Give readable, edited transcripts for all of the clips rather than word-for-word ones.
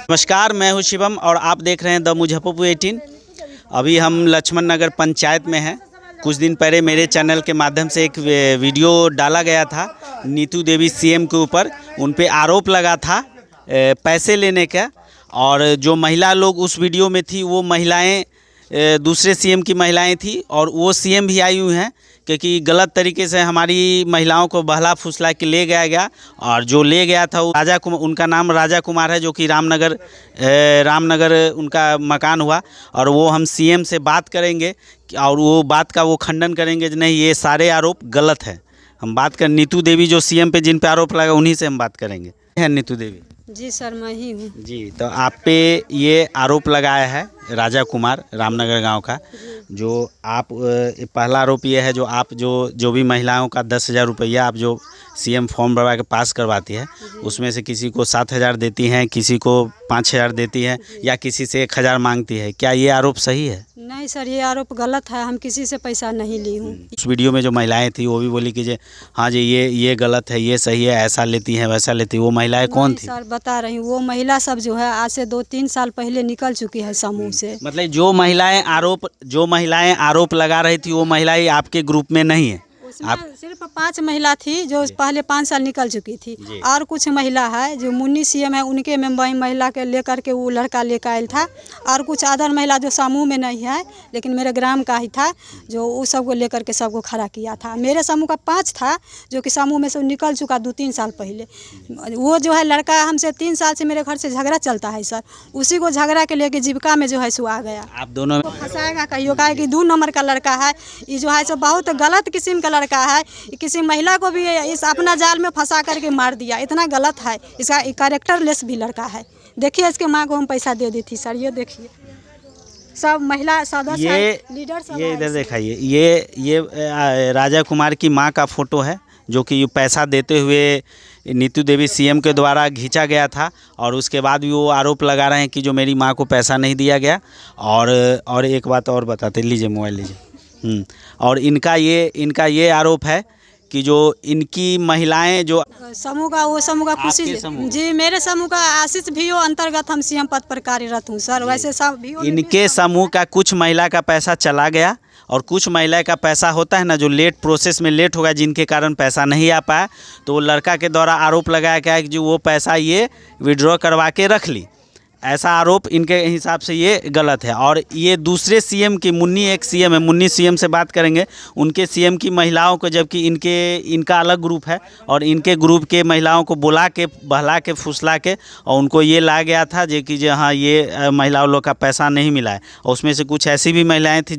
नमस्कार, मैं हूं शिवम और आप देख रहे हैं द मुजफ्फरपुर 18। अभी हम लक्ष्मण नगर पंचायत में हैं। कुछ दिन पहले मेरे चैनल के माध्यम से एक वीडियो डाला गया था नीतू देवी सीएम के ऊपर। उन पे आरोप लगा था पैसे लेने का, और जो महिला लोग उस वीडियो में थी वो महिलाएं दूसरे सीएम की महिलाएं थी, और वो सीएम भी आई हुई हैं क्योंकि गलत तरीके से हमारी महिलाओं को बहला फुसला के ले गया। और जो ले गया था वो राजा कुमार, उनका नाम राजा कुमार है, जो कि रामनगर उनका मकान हुआ। और वो हम सीएम से बात करेंगे और वो बात का वो खंडन करेंगे, नहीं ये सारे आरोप गलत है। हम बात कर नीतू देवी जो सीएम पे जिन पे आरोप लगा उन्हीं से हम बात करेंगे। है नीतू देवी जी सर, मैं ही हूँ जी। तो आप पे ये आरोप लगाया है राजा कुमार रामनगर गांव का, जो आप पहला आरोप ये है, जो आप जो भी महिलाओं का 10,000 रुपया आप जो सीएम फॉर्म भरवा के पास करवाती है, उसमें से किसी को 7,000 देती हैं, किसी को 5,000 देती हैं, या किसी से 1,000 मांगती है। क्या ये आरोप सही है? नहीं सर, ये आरोप गलत है। हम किसी से पैसा नहीं ली हूँ। उस वीडियो में जो महिलाएं थी वो भी बोली कि हाँ जी ये गलत है, ये सही है, ऐसा लेती हैं वैसा लेती है। वो महिलाएं कौन थी? सर बता रही हूँ, वो महिला सब जो है आज से 2-3 साल पहले निकल चुकी है समूह से। मतलब जो महिलाएं आरोप लगा रही थी वो महिलाएं आपके ग्रुप में नहीं है? आप सिर्फ 5 महिला थी जो पहले 5 साल निकल चुकी थी, और कुछ महिला है जो मुन्नी सीएम है उनके में महिला के लेकर के वो लड़का लेकर आयल था, और कुछ अदर महिला जो समूह में नहीं है लेकिन मेरे ग्राम का ही था, जो उस सबको लेकर के सबको खड़ा किया था। मेरे समूह का 5 था जो कि समूह में से निकल चुका 2-3 साल पहले। वो जो है लड़का हमसे 3 साल से मेरे घर से झगड़ा चलता है सर, उसी को झगड़ा के लेके जीविका में जो है सो आ गया। आप दोनों फंसाएगा कहियो का कि 2 नंबर का लड़का है, ये जो है सो बहुत गलत किस्म का लड़का है। किसी महिला को भी इस अपना जाल में फंसा करके मार दिया, इतना गलत है। इसका कैरेक्टर लेस भी लड़का है। देखिए इसके माँ को हम पैसा दे दी थी सर, ये देखिए सब महिला सदस्य लीडर सब। ये इधर दिखाइए, ये राजा कुमार की माँ का फोटो है, जो कि पैसा देते हुए नीतू देवी सीएम के द्वारा खींचा गया था। और उसके बाद भी वो आरोप लगा रहे हैं कि जो मेरी माँ को पैसा नहीं दिया गया। और एक बात और बताते, लीजिए मोबाइल लीजिए। और इनका ये आरोप है कि जो इनकी महिलाएं जो समूह का, वो समूह का खुशी जी, मेरे समूह का आशीष भी अंतर्गत हम सीएम पद पर कार्यरत हूँ सर। वैसे सब भी इनके समूह का कुछ महिला का पैसा चला गया, और कुछ महिला का पैसा होता है ना जो लेट प्रोसेस में लेट होगा, जिनके कारण पैसा नहीं आ पाया, तो वो लड़का के द्वारा आरोप लगाया गया कि जो वो पैसा ये विड्रॉ करवा के रख ली। ऐसा आरोप इनके हिसाब से ये गलत है। और ये दूसरे सीएम की, मुन्नी एक सीएम है, मुन्नी सीएम से बात करेंगे, उनके सीएम की महिलाओं को, जबकि इनका अलग ग्रुप है, और इनके ग्रुप के महिलाओं को बुला के बहला के फुसला के और उनको ये ला गया था कि जो हाँ ये महिलाओं लोग का पैसा नहीं मिला है। और उसमें से कुछ ऐसी भी महिलाएँ थी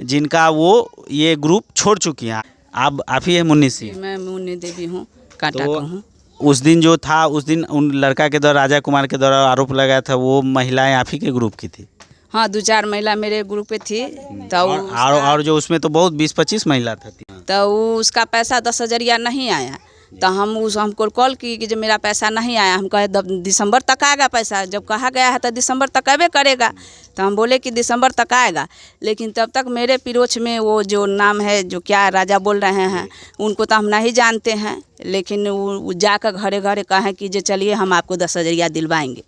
जिनका वो ये ग्रुप छोड़ चुकी हैं। आप ही है मुन्नी सी? मैं मुन्नी देवी हूँ, कांटा का हूँ। उस दिन जो था, उस दिन उन लड़का के द्वारा, राजा कुमार के द्वारा आरोप लगाया था, वो महिलाएं आप ही के ग्रुप की थी? हाँ, 2-4 महिला मेरे ग्रुप पे थी। तो और जो उसमें तो बहुत 20-25 महिला था। तो उसका पैसा 10,000 नहीं आया। तो हमको कॉल की कि जब मेरा पैसा नहीं आया, हम कहे दिसंबर तक आएगा पैसा। जब कहा गया है तो दिसंबर तक आवे करेगा। तो हम बोले कि दिसंबर तक आएगा, लेकिन तब तक मेरे पिरोच में वो जो नाम है, जो क्या राजा बोल रहे हैं, उनको तो हम नहीं जानते हैं, लेकिन वो जाकर घरे घरे कहें कि जो चलिए हम आपको 10,000 दिलवाएंगे।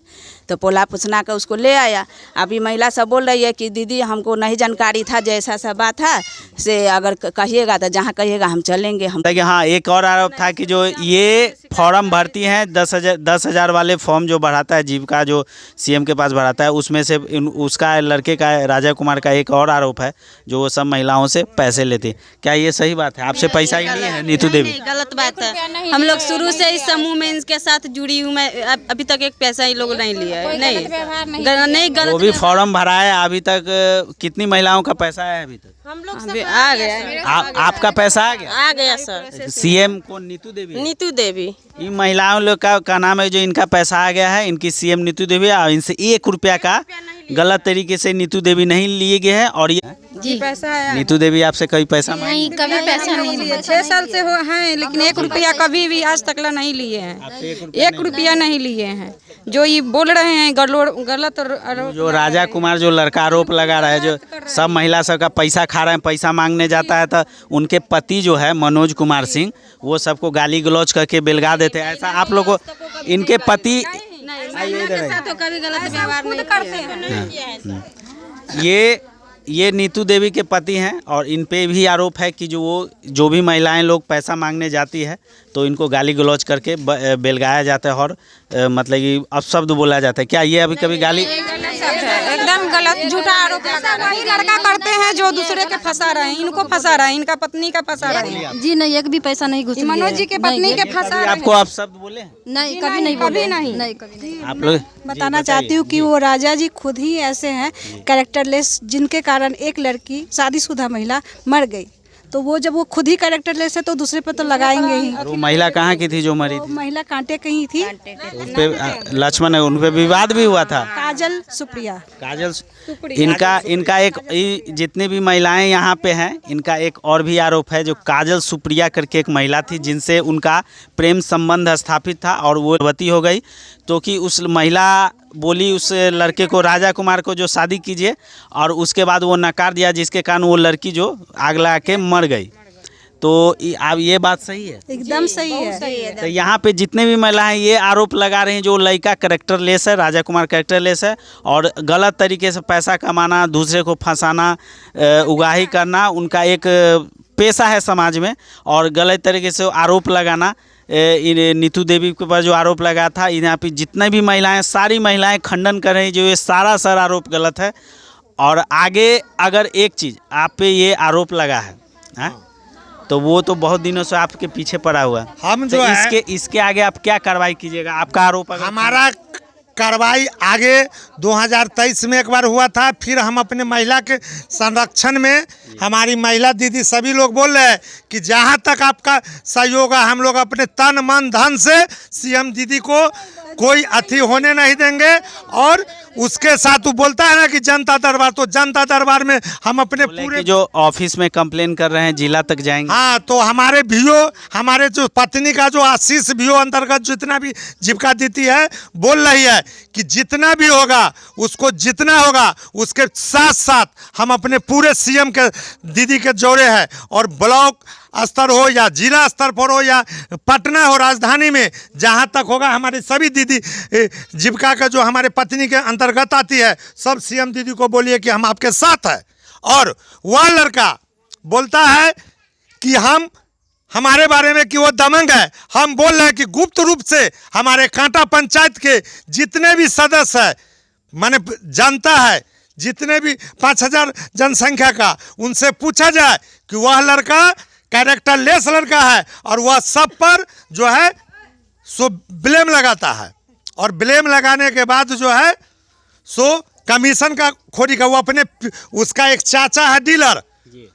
तो पोला पूछना कर उसको ले आया। अभी महिला सब बोल रही है कि दीदी हमको नहीं जानकारी था, जैसा सा बात है से अगर कहिएगा तो जहाँ कहिएगा हम चलेंगे। हम हाँ, एक और आरोप था कि जो ये फॉर्म भरती हैं 10,000 वाले फॉर्म जो बढ़ाता है जीविका, जो सीएम के पास बढ़ाता है, उसमें से उसका लड़के का, राजा कुमार का एक और आरोप है जो वो सब महिलाओं से पैसे लेते। क्या ये सही बात है? आपसे पैसा ही लिए है नीतू देवी? गलत बात है। हम लोग शुरू से इस समूह में इनके साथ जुड़ी हूँ मैं, अभी तक एक पैसा ही लोग नहीं लिया है। नहीं गलत। वो भी फॉर्म भरा है, अभी तक कितनी महिलाओं का पैसा है? अभी तक हम लोग आ गया। आपका पैसा आ गया? आ गया सर। सीएम कौन? नीतू देवी? नीतू देवी। इन महिलाओं लोग का नाम है जो इनका पैसा आ गया है, इनकी सीएम नीतू देवी। और इनसे 1 रुपया का गलत तरीके से नीतू देवी नहीं लिए गए हैं। और ये जी पैसा है। नीतू देवी आपसे कभी पैसा नहीं, कभी पैसा नहीं लिए। 6 साल से हो हैं, लेकिन 1 रुपया कभी भी आज तक नहीं लिए हैं। 1 रुपया नहीं लिए हैं। जो ये बोल रहे हैं गलत और जो राजा कुमार जो लड़का आरोप लगा रहा है, जो सब महिला सब का पैसा खा रहे हैं, पैसा मांगने जाता है तो उनके पति जो है मनोज कुमार सिंह, वो सबको गाली गलौज करके बेलगा देते हैं। ऐसा आप लोग को इनके पति कभी गलत व्यवहार नहीं करते हैं। ये नीतू देवी के पति हैं और इन पे भी आरोप है कि जो भी महिलाएं लोग पैसा मांगने जाती है तो इनको गाली गलौज करके बेलगाया जाता है और मतलब कि अपशब्द बोला जाता है। क्या ये अभी कभी गाली एकदम गलत झूठा आरोप लगा रहे हैं। वही लड़का करते हैं जो दूसरे के फंसा रहे हैं, इनको फंसा रहे हैं, इनका पत्नी का फंसा रहे हैं। जी नहीं, एक भी पैसा नहीं घुस मनोज जी के पत्नी के फंसा रहे हैं। आपको अपशब्द बोले? नहीं, कभी नहीं बोले। नहीं, कभी नहीं। आप लोग बताना चाहती हूँ कि वो राजा जी खुद ही ऐसे हैं कैरेक्टरलेस, जिनके कारण एक लड़की शादीशुदा महिला मर गई। तो वो जब वो खुद ही कैरेक्टरलेस है तो दूसरे पे तो लगाएंगे ही। और वो महिला कहाँ की थी जो मरी वो थी? महिला कांटे कहीं थी। उस पे लक्ष्मण है, उन पे विवाद भी हुआ था। काजल सुप्रिया। इनका एक जितनी भी महिलाएं यहाँ पे हैं, इनका एक और भी आरोप है। जो काजल सुप्रिया करके एक महिला थी जिनसे उनका प्रेम संबंध स्थापित था और वो गर्भवती हो गई, तो कि उस महिला बोली उस लड़के को, राजा कुमार को, जो शादी कीजिए, और उसके बाद वो नकार दिया, जिसके कारण वो लड़की जो आग लगा के मर गई। तो अब ये बात सही है? एकदम सही है। तो यहाँ पे जितने भी महिलाएं ये आरोप लगा रही हैं जो लड़का कैरेक्टरलेस है, राजा कुमार कैरेक्टरलेस है और गलत तरीके से पैसा कमाना, दूसरे को फंसाना, उगाही करना उनका एक पेशा है समाज में, और गलत तरीके से आरोप लगाना। नीतू देवी के ऊपर जो आरोप लगा था, यहाँ पे जितने भी महिलाएं, सारी महिलाएं खंडन कर रही हैं जो ये सारा आरोप गलत है। और आगे अगर एक चीज़ आप पे ये आरोप लगा है, तो वो तो बहुत दिनों से आपके पीछे पड़ा हुआ है। हम तो जो है इसके आगे आप क्या कार्रवाई कीजिएगा? आपका आरोप हमारा कार्रवाई आगे 2023 में एक बार हुआ था, फिर हम अपने महिला के संरक्षण में, हमारी महिला दीदी सभी लोग बोल रहे हैं कि जहां तक आपका सहयोग है हम लोग अपने तन मन धन से सीएम दीदी को कोई अति होने नहीं देंगे। और उसके साथ वो बोलता है ना कि जनता दरबार, तो जनता दरबार में हम अपने पूरे जो ऑफिस में कंप्लेन कर रहे हैं जिला तक जाएंगे। हाँ, तो हमारे भियो, हमारे जो पत्नी का जो आशीष भियो अंतर्गत जितना भी जीविका दीदी है बोल रही है कि जितना भी होगा उसको जितना होगा उसके साथ साथ हम अपने पूरे सीएम के दीदी के जोड़े हैं। और ब्लॉक स्तर हो या जिला स्तर पर हो या पटना हो, राजधानी में जहाँ तक होगा, हमारी सभी दीदी जीविका का जो हमारे पत्नी के अंतर्गत आती है, सब सीएम दीदी को बोलिए कि हम आपके साथ हैं। और वह लड़का बोलता है कि हमारे बारे में कि वो दमंग है। हम बोल रहे हैं कि गुप्त रूप से हमारे कांटा पंचायत के जितने भी सदस्य हैं, माने जनता है, जितने भी 5000 जनसंख्या का, उनसे पूछा जाए कि वह लड़का कैरेक्टरलेस लड़का है और वह सब पर जो है सो ब्लेम लगाता है। और ब्लेम लगाने के बाद जो है सो कमीशन का खोरी का, वो अपने, उसका एक चाचा है डीलर,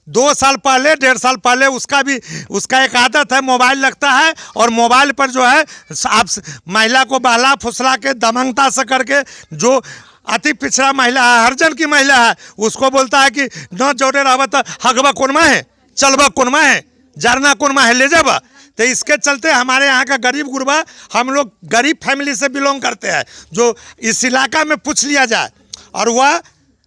2 साल पहले 1.5 साल पहले उसका एक आदत है, मोबाइल लगता है और मोबाइल पर जो है आप महिला को बहला फुसला के दमंगता से करके, जो अति पिछड़ा महिला है, हरजन की महिला है, उसको बोलता है कि न जोड़े रहा तो हगबा कोनमा है, चलबा कोनमा है, जरना कोनमा है, ले जाबा। तो इसके चलते हमारे यहाँ का गरीब गुरबा, हम लोग गरीब फैमिली से बिलोंग करते हैं, जो इस इलाका में पूछ लिया जाए और वह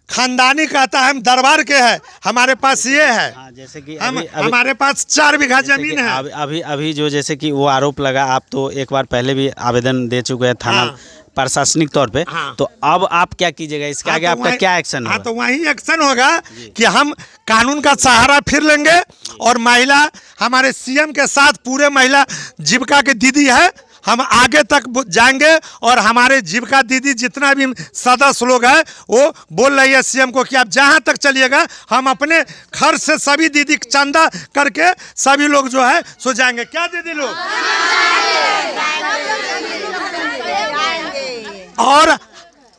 खानदानी कहता है हम दरबार के हैं, हमारे पास ये है। हाँ, जैसे कि हमारे पास 4 बीघा जमीन है। अभी जो जैसे कि वो आरोप लगा, आप तो एक बार पहले भी आवेदन दे चुके हैं थाना प्रशासनिक तौर पे। तो अब आप क्या कीजिएगा? इसके आगे आपका क्या एक्शन होगा? तो वही एक्शन होगा कि हम कानून का सहारा फिर लेंगे और महिला, हमारे सीएम के साथ पूरे महिला जीविका के दीदी है, हम आगे तक जाएंगे। और हमारे जीविका दीदी जितना भी सदस्य लोग हैं वो बोल रही है सीएम को कि आप जहां तक चलिएगा, हम अपने खर्च से सभी दीदी चंदा करके सभी लोग जो है सो जाएंगे। क्या दीदी लोग?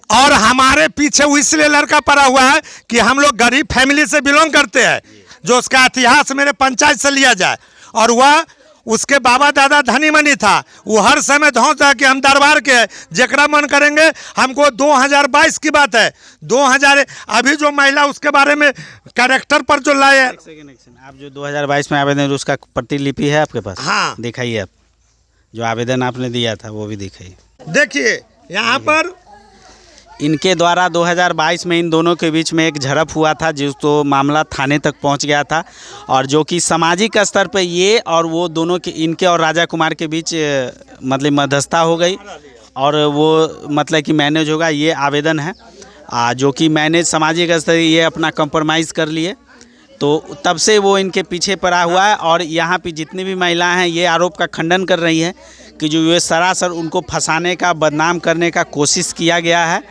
और हमारे पीछे वो इसलिए लड़का पड़ा हुआ है कि हम लोग गरीब फैमिली से बिलोंग करते हैं, जो उसका इतिहास मेरे पंचायत से लिया जाए। और वह उसके बाबा दादा धनी मनी था, वो हर समय धौंस है कि हम दरबार के हैं, जकरा मन करेंगे। हमको 2022 की बात है, 2000 अभी जो महिला उसके बारे में कैरेक्टर पर जो लाए, आप जो 2022 में आवेदन, उसका प्रतिलिपि है आपके पास? हाँ, दिखाइए आप, जो आवेदन आपने दिया था वो भी दिखाइए। देखिए यहाँ पर इनके द्वारा 2022 में इन दोनों के बीच में एक झड़प हुआ था, जिसको मामला थाने तक पहुंच गया था, और जो कि सामाजिक स्तर पर ये और वो दोनों के, इनके और राजा कुमार के बीच मतलब मध्यस्थता हो गई और वो मतलब कि मैनेज होगा, ये आवेदन है। जो कि मैनेज सामाजिक स्तर ये अपना कंप्रोमाइज़ कर लिए, तो तब से वो इनके पीछे पड़ा हुआ है। और यहाँ पे जितनी भी महिलाएं हैं ये आरोप का खंडन कर रही हैं कि जो ये सरासर उनको फंसाने का, बदनाम करने का कोशिश किया गया है।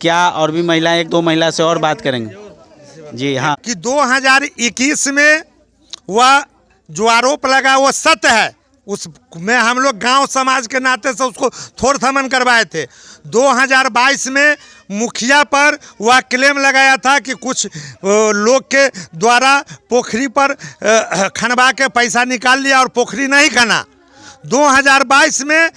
क्या और भी महिलाएं, एक दो महिला से और बात करेंगे। जी हाँ, कि 2021 में वह जो आरोप लगा वो सत्य है, उसमें हम लोग गांव समाज के नाते से उसको थोड़ थमन करवाए थे। 2022 में मुखिया पर वह क्लेम लगाया था कि कुछ लोग के द्वारा पोखरी पर खनवा के पैसा निकाल लिया और पोखरी नहीं खना। 2022 में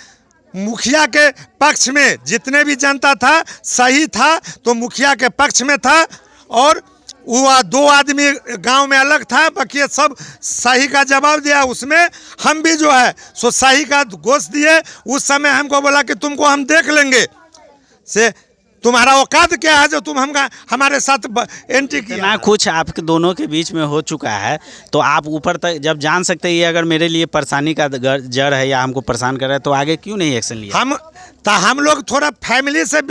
मुखिया के पक्ष में जितने भी जनता था सही था तो मुखिया के पक्ष में था, और वो 2 आदमी गांव में अलग था, बाकी सब सही का जवाब दिया। उसमें हम भी जो है सो सही का गोश्त दिए। उस समय हमको बोला कि तुमको हम देख लेंगे, से तुम्हारा औकात क्या है जो तुम हमारे साथ एंट्री किया। ना कुछ आपके दोनों के बीच में हो चुका है, तो आप ऊपर तक जब जान सकते हैं ये अगर मेरे लिए परेशानी का जड़ है या हमको परेशान कर रहा है, तो आगे क्यों नहीं एक्शन लिया? हम लोग थोड़ा फैमिली से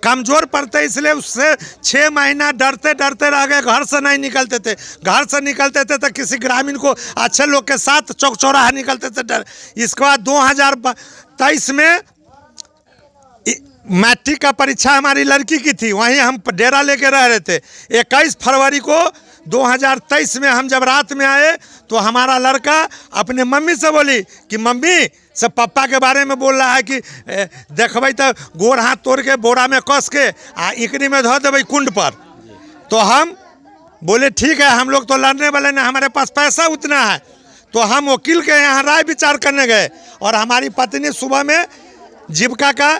कमज़ोर पड़ते, इसलिए उससे 6 महीना डरते डरते रह गए, घर से नहीं निकलते थे। घर से निकलते थे तो किसी ग्रामीण को अच्छे लोग के साथ चौक चौराहा निकलते थे डर। इसके बाद 2023 में मैट्रिक का परीक्षा हमारी लड़की की थी, वहीं हम डेरा लेके रह रहे थे। 21 फरवरी को 2023 में हम जब रात में आए तो हमारा लड़का अपने मम्मी से बोली कि मम्मी सब पापा के बारे में बोल रहा है कि देखबै तो गोड़ हाथ तोड़ के बोरा में कस के इकड़ी में धो देबै कुंड पर। तो हम बोले ठीक है, हम लोग तो लड़ने वाले नहीं, हमारे पास पैसा उतना है। तो हम वकील के यहाँ राय विचार करने गए और हमारी पत्नी सुबह में जीविका का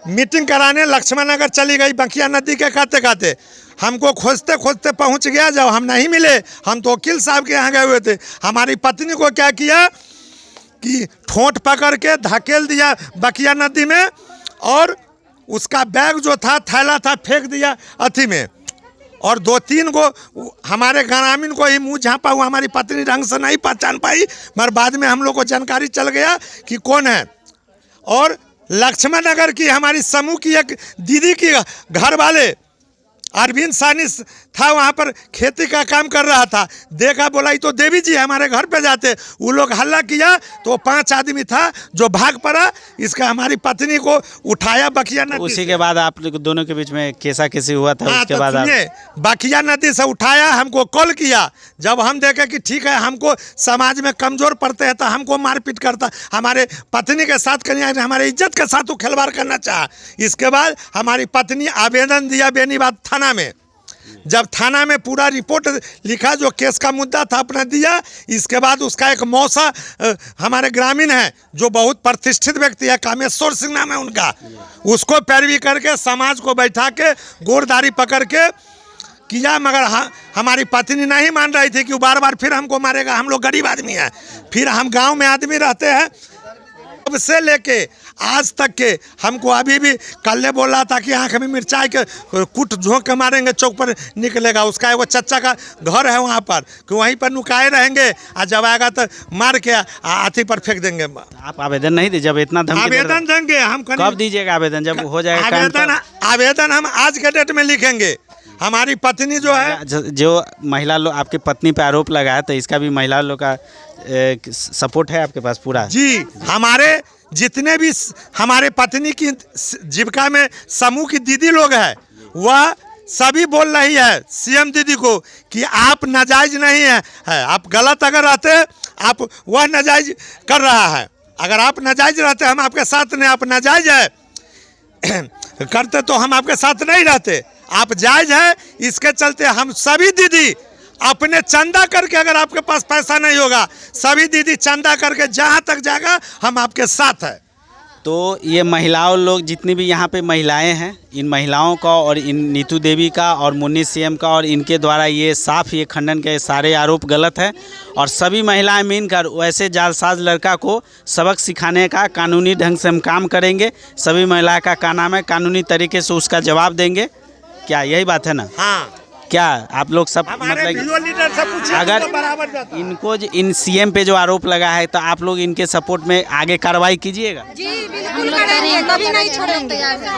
मीटिंग कराने लक्ष्मण नगर चली गई, बंकिया नदी के खाते खाते। हमको खोजते खोजते पहुंच गया, जब हम नहीं मिले, हम तो वकील साहब के यहाँ गए हुए थे। हमारी पत्नी को क्या किया कि ठोंठ पकड़ के धकेल दिया बंकिया नदी में, और उसका बैग जो था, थैला था, फेंक दिया अथी में। और 2-3 को हमारे ग्रामीण को ही मुँह झाँपा हुआ, हमारी पत्नी ढंग से नहीं पहचान पाई, मगर बाद में हम लोग को जानकारी चल गया कि कौन है। और लक्ष्मण नगर की हमारी समूह की एक दीदी की घर वाले अरविंद सानी था, वहाँ पर खेती का काम कर रहा था। देखा, बोला ये तो देवी जी हमारे घर पे जाते। वो लोग हल्ला किया तो 5 आदमी था जो भाग पड़ा। इसका हमारी पत्नी को उठाया बंकिया नदी। उसी के बाद आप दोनों के बीच में कैसा कैसे हुआ था? उसके बाद बंकिया नदी से उठाया, हमको कॉल किया। जब हम देखे कि ठीक है, हमको समाज में कमज़ोर पड़ते हैं तो हमको मारपीट करता, हमारे पत्नी के साथ कहीं हमारे इज्जत के साथ वो खिलवाड़ करना चाहा। इसके बाद हमारी पत्नी आवेदन दिया बेनीबाद थाना में। जब थाना में पूरा रिपोर्ट लिखा, जो केस का मुद्दा था अपना दिया। इसके बाद उसका एक मौसा हमारे ग्रामीण है जो बहुत प्रतिष्ठित व्यक्ति है, कामेश्वर सिंह नाम है उनका, उसको पैरवी करके समाज को बैठा के गोरदारी पकड़ के किया। मगर हमारी पत्नी नहीं मान रही थी कि वो बार बार फिर हमको मारेगा, हम लोग गरीब आदमी हैं, फिर हम गाँव में आदमी रहते हैं। तब से लेके आज तक के हमको अभी भी कल बोल रहा था कि आँख में मिर्चाई के कुट झोंक के मारेंगे, चौक पर निकलेगा। उसका वो चच्चा का घर है वहाँ पर, कि वहीं पर नुकाए रहेंगे, और जब आएगा तो मार के हाथी पर फेंक देंगे। आप आवेदन नहीं दे, जब इतना धमकी आवेदन देंगे हम। कब दीजिएगा आवेदन? जब हो जाएगा आवेदन हम आज के डेट में लिखेंगे। हमारी पत्नी जो है, जो महिला लोग आपकी पत्नी पे आरोप लगा है, तो इसका भी महिला लोग का सपोर्ट है आपके पास पूरा? जी, हमारे जितने भी हमारे पत्नी की जीविका में समूह की दीदी लोग हैं, वह सभी बोल रही है सीएम दीदी को कि आप नाजायज नहीं है, आप गलत अगर रहते आप, वह नाजायज कर रहा है। अगर आप नाजायज रहते हम आपके साथ नहीं, आप नाजायज है करते तो हम आपके साथ नहीं रहते। आप जायज है, इसके चलते हम सभी दीदी अपने चंदा करके, अगर आपके पास पैसा नहीं होगा, सभी दीदी चंदा करके जहाँ तक जाएगा हम आपके साथ है। तो ये महिलाओं लोग जितनी भी यहाँ पे महिलाएं हैं, इन महिलाओं का और इन नीतू देवी का और मुन्नी सीएम का और इनके द्वारा ये साफ ये खंडन के सारे आरोप गलत है। और सभी महिलाएं मिलकर वैसे जालसाज लड़का को सबक सिखाने का कानूनी ढंग से हम काम करेंगे। सभी महिलाएं का नाम है, कानूनी तरीके से उसका जवाब देंगे। क्या यही बात है ना? हाँ, क्या आप लोग सब अगर इनको इन सीएम पे जो आरोप लगा है तो आप लोग इनके सपोर्ट में आगे कार्रवाई कीजिएगा? हम लोग करेंगे, कभी नहीं छोड़ेंगे।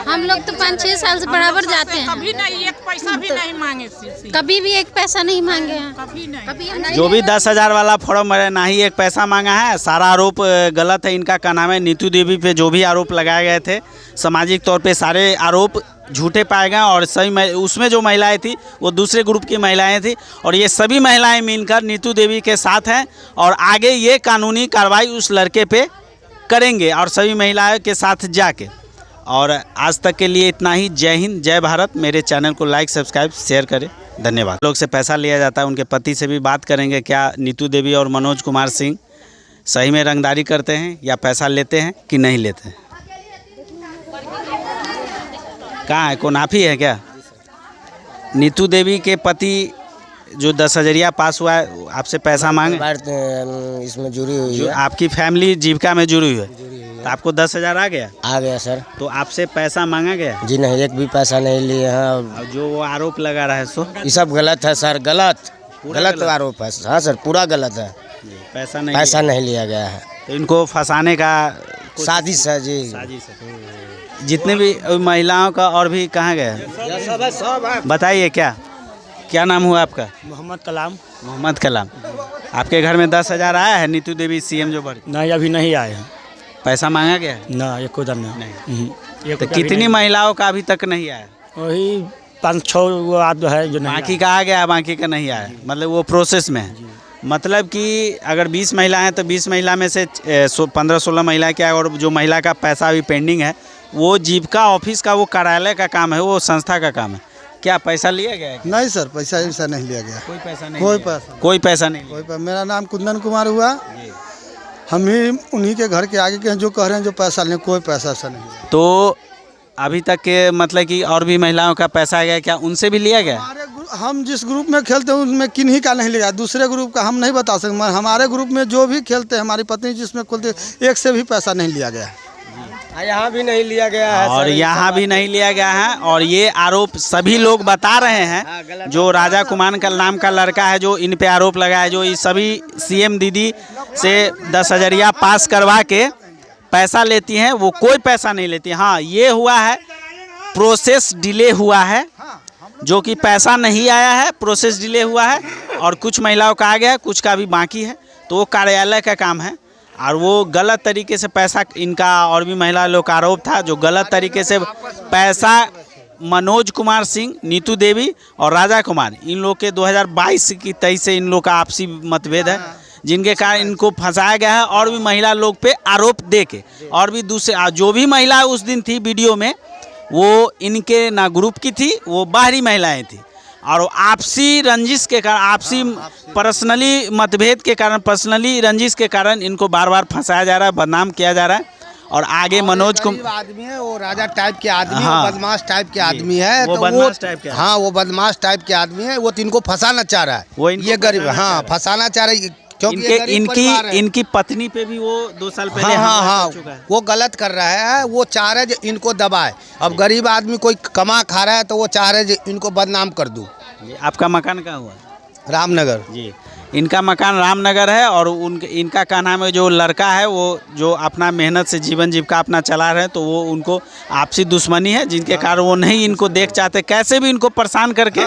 हम लोग तो 5-6 साल से बराबर जाते हैं, कभी नहीं एक पैसा भी नहीं मांगे, कभी भी एक पैसा नहीं मांगे हैं, कभी नहीं। जो भी 10,000 वाला फॉर्म है ना ही एक पैसा मांगा है। सारा आरोप गलत है इनका। क्या नाम है, नीतू देवी पे जो भी आरोप लगाए गए थे सामाजिक तौर पे सारे आरोप झूठे पाए गए और सही उसमें जो महिलाएं थी वो दूसरे ग्रुप की महिलाएं थी और ये सभी महिलाएं मिलकर नीतू देवी के साथ हैं और आगे ये कानूनी कार्रवाई उस लड़के पे करेंगे और सभी महिलाओं के साथ जाके। और आज तक के लिए इतना ही। जय हिंद, जय भारत। मेरे चैनल को लाइक, सब्सक्राइब, शेयर करें। धन्यवाद। लोग से पैसा लिया जाता है, उनके पति से भी बात करेंगे। क्या नीतू देवी और मनोज कुमार सिंह सही में रंगदारी करते हैं या पैसा लेते हैं कि नहीं लेते हैं? कहाँ है, कौन आप ही है क्या? नीतू देवी के पति जो 10,000 पास हुआ है आपसे पैसा मांगे? इसमें जुड़ी हुई है। आपकी फैमिली जीविका में जुड़ी हुई है तो आपको 10,000 आ गया? आ गया सर। तो आपसे पैसा मांगा गया? जी नहीं, एक भी पैसा नहीं लिए हैं। और जो वो आरोप लगा रहा है सो ये सब गलत है सर, गलत आरोप है। हाँ सर, पूरा गलत है। पैसा नहीं लिया गया है। तो इनको फंसाने का साजिश है जी। साजिश है। जितने भी महिलाओं का और भी कहाँ गए बताइए? क्या नाम हुआ आपका? मोहम्मद कलाम। मोहम्मद कलाम। आपके घर में 10,000 आया है नीतू देवी सीएम जो बड़ी? नहीं, अभी नहीं आए हैं। पैसा मांगा गया है? ना, एक उधर नहीं। तो कितनी महिलाओं का अभी तक नहीं आया? वही 5-6 वो आदमी है जो नहीं। बाकी का आ गया, बाकी का नहीं आया, मतलब वो प्रोसेस में है। मतलब कि अगर 20 महिला हैं तो 20 महिला में से 15-16 महिला क्या, और जो महिला का पैसा अभी पेंडिंग है वो जीविका ऑफिस का वो कार्यालय का काम है, वो संस्था का काम है। क्या पैसा लिया गया है? नहीं सर, पैसा नहीं लिया गया। कोई पैसा नहीं? कोई पैसा नहीं। मेरा नाम कुंदन कुमार हुआ। हम ही उन्हीं के घर के आगे के हैं जो कह रहे हैं जो पैसा लें, कोई पैसा नहीं। तो अभी तक के मतलब कि और भी महिलाओं का पैसा आ गया, क्या उनसे भी लिया गया? हम जिस ग्रुप में खेलते हैं उनमें किन्हीं का नहीं लिया, दूसरे ग्रुप का हम नहीं बता सकते। हमारे ग्रुप में जो भी खेलते हैं, हमारी पत्नी जिसमें खोलते, एक से भी पैसा नहीं लिया गया है। यहाँ भी नहीं लिया गया है और यहाँ भी नहीं लिया गया है। और ये आरोप सभी लोग बता रहे हैं। जो राजा कुमार का नाम का लड़का है जो इन पे आरोप लगा है, जो ये सभी सीएम दीदी से 10,000 पास करवा के पैसा लेती हैं, वो कोई पैसा नहीं लेती। हाँ, ये हुआ है प्रोसेस डिले हुआ है, जो कि पैसा नहीं आया है, प्रोसेस डिले हुआ है। और कुछ महिलाओं का आ गया, कुछ का भी बाकी है। तो वो कार्यालय का काम है और वो गलत तरीके से पैसा इनका और भी महिला लोग का आरोप था, जो गलत तरीके से पैसा मनोज कुमार सिंह, नीतू देवी और राजा कुमार, इन लोग के 2022 की 23 से इन लोग का आपसी मतभेद है, जिनके कारण इनको फंसाया गया है। और भी महिला लोग पे आरोप दे के, और भी दूसरे जो भी महिला उस दिन थी वीडियो में, वो इनके ना ग्रुप की थी, वो बाहरी महिलाएं थी। और आपसी रंजिश के कारण, आपसी पर्सनली मतभेद के कारण, पर्सनली रंजिश के कारण इनको बार बार फंसाया जा रहा है, बदनाम किया जा रहा है। और आगे मनोज को आदमी है, वो राजा टाइप के आदमी, हाँ, बदमाश टाइप के आदमी है। वो बदमाश टाइप के, हाँ, वो बदमाश टाइप के आदमी है। वो तो इनको फंसाना चाह रहा है। वो ये गरीब, हाँ, फंसाना चाह रहा है क्योंकि इनकी पत्नी पे भी वो 2 साल पहले हाँ, वो गलत कर रहा है। वो चाह रहे हैं इनको दबाए। अब गरीब आदमी कोई कमा खा रहा है तो वो चाह रहे हैं इनको बदनाम कर दूं। आपका मकान कहाँ हुआ? रामनगर जी। इनका मकान रामनगर है। और इनका क्या नाम है, जो लड़का है वो जो अपना मेहनत से जीवन जीविका अपना चला रहे हैं, तो वो उनको आपसी दुश्मनी है, जिनके कारण वो नहीं इनको देख चाहते, कैसे भी इनको परेशान करके